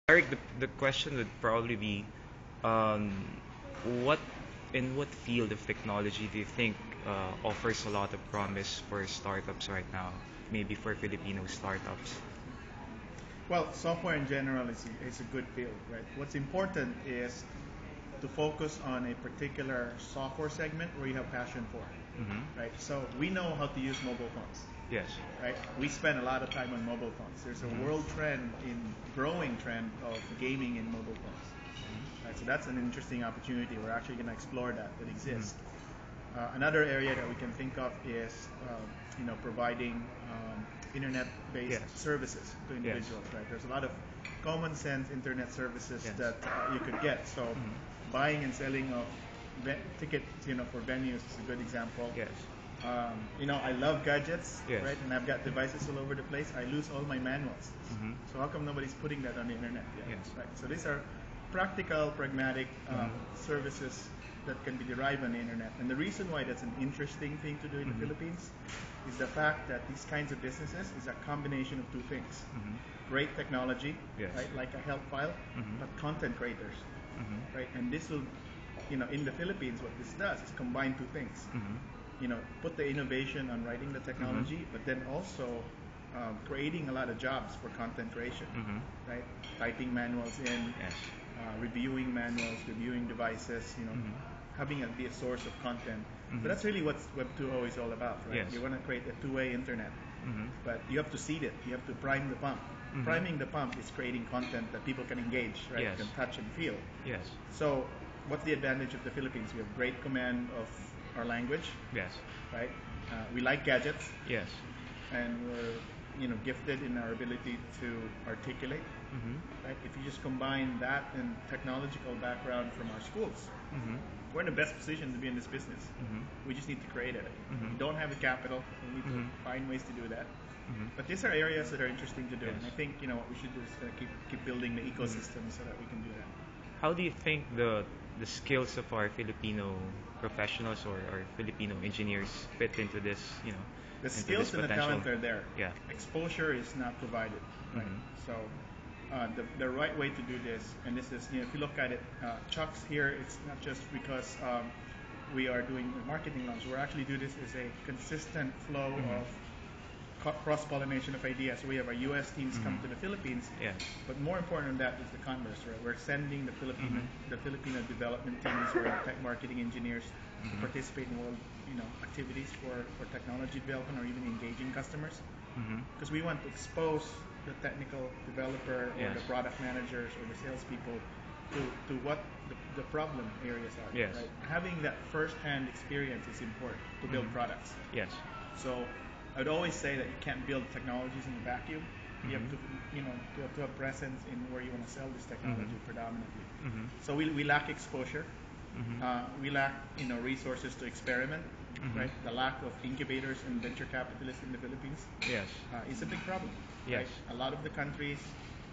Eric, the question would probably be, um, what in what field of technology do you think offers a lot of promise for startups right now? Maybe for Filipino startups. Well, software in general is a good field, right? What's important is to focus on a particular software segment where you have passion for, right? So we know how to use mobile phones, Yes. right? We spend a lot of time on mobile phones. There's a world trend growing trend of gaming in mobile phones, right? So that's an interesting opportunity. We're actually going to explore that exists. Another area that we can think of is, providing internet-based Yes. services to individuals. Right? There's a lot of common sense internet services Yes. that you could get. So, buying and selling of tickets, for venues is a good example. Yes. I love gadgets, Yes. right? And I've got devices all over the place. I lose all my manuals. So how come nobody's putting that on the internet yet? Yes. Right. So these are practical, pragmatic services that can be derived on the internet. And the reason why that's an interesting thing to do in the Philippines is the fact that these kinds of businesses is a combination of two things. Great technology, Yes. right, like a help file, but content creators, right? And this will, in the Philippines, what this does is combine two things. Put the innovation on writing the technology, but then also creating a lot of jobs for content creation, right? Typing manuals in, Yes. Reviewing manuals, reviewing devices, having it be a source of content. But that's really what Web 2.0 is all about, right? Yes. You want to create a two-way internet, but you have to seed it. You have to prime the pump. Priming the pump is creating content that people can engage, right? Yes. Can touch and feel. Yes. So, what's the advantage of the Philippines? We have great command of our language, Yes. right? We like gadgets, Yes. and we're gifted in our ability to articulate. Right? If you just combine that and technological background from our schools, we're in the best position to be in this business. We just need to create it. We don't have the capital. We need to find ways to do that. But these are areas that are interesting to do. Yes. And I think what we should do is keep building the ecosystem so that we can do that. How do you think the skills of our Filipino professionals or Filipino engineers fit into this, The into skills this and the potential? talent are there. Yeah. Exposure is not provided. Right? So the right way to do this, and this is, if you look at it, Chuck's here, it's not just because we are doing marketing launch. We're actually do this as a consistent flow of cross-pollination of ideas. So we have our U.S. teams come to the Philippines, Yes. but more important than that is the converse. Right? We're sending the Filipino development teams or tech marketing engineers to participate in world activities for technology development or even engaging customers, because we want to expose the technical developer or Yes. the product managers or the salespeople to what the problem areas are. Yes. Right? Having that first-hand experience is important to build products. Yes. So I would always say that you can't build technologies in a vacuum. You have to, to have presence in where you want to sell this technology predominantly. So we lack exposure. We lack, resources to experiment. Right? The lack of incubators and venture capitalists in the Philippines Yes. is a big problem. Yes. Right? A lot of the countries,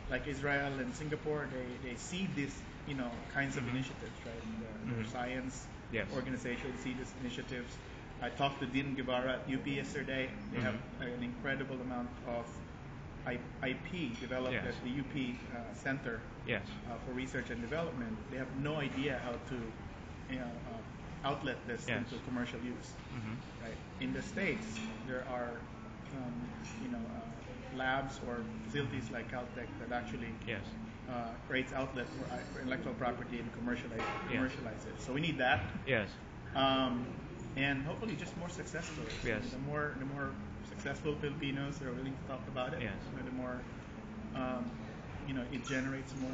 like Israel and Singapore, they see these, kinds of initiatives, right? Their science Yes. organizations see these initiatives. I talked to Dean Guevara at UP yesterday. They have an incredible amount of IP developed Yes. at the UP Center Yes. for Research and Development. They have no idea how to outlet this Yes. into commercial use. Right? In the States, there are labs or facilities like Caltech that actually Yes. creates outlet for intellectual property and commercialize it. So we need that. Yes. And hopefully just more success stories. Yes. The more successful Filipinos that are willing to talk about it, Yes. the more it generates more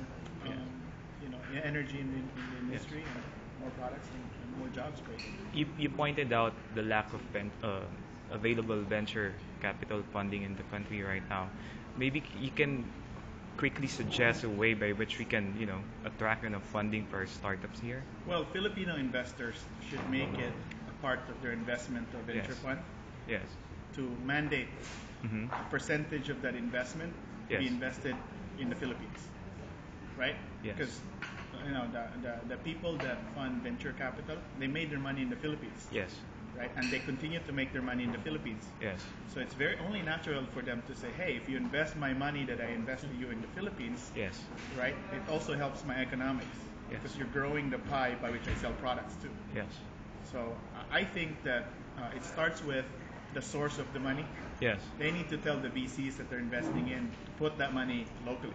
energy in the industry and more products and more jobs created. You pointed out the lack of available venture capital funding in the country right now. Maybe you can quickly suggest a way by which we can, attract enough funding for our startups here. Well, Filipino investors should make it a part of their investment or venture Yes. fund Yes. to mandate a percentage of that investment to be Yes. invested in the Philippines, right? Yes. Because the people that fund venture capital, they made their money in the Philippines, Yes. right? And they continue to make their money in the Philippines. Yes. So it's very only natural for them to say, hey, if you invest my money that I invest in you in the Philippines, Yes. right, it also helps my economics. Yes. Because you're growing the pie by which I sell products too. Yes. So I think that it starts with the source of the money. Yes. They need to tell the VCs that they're investing in to put that money locally.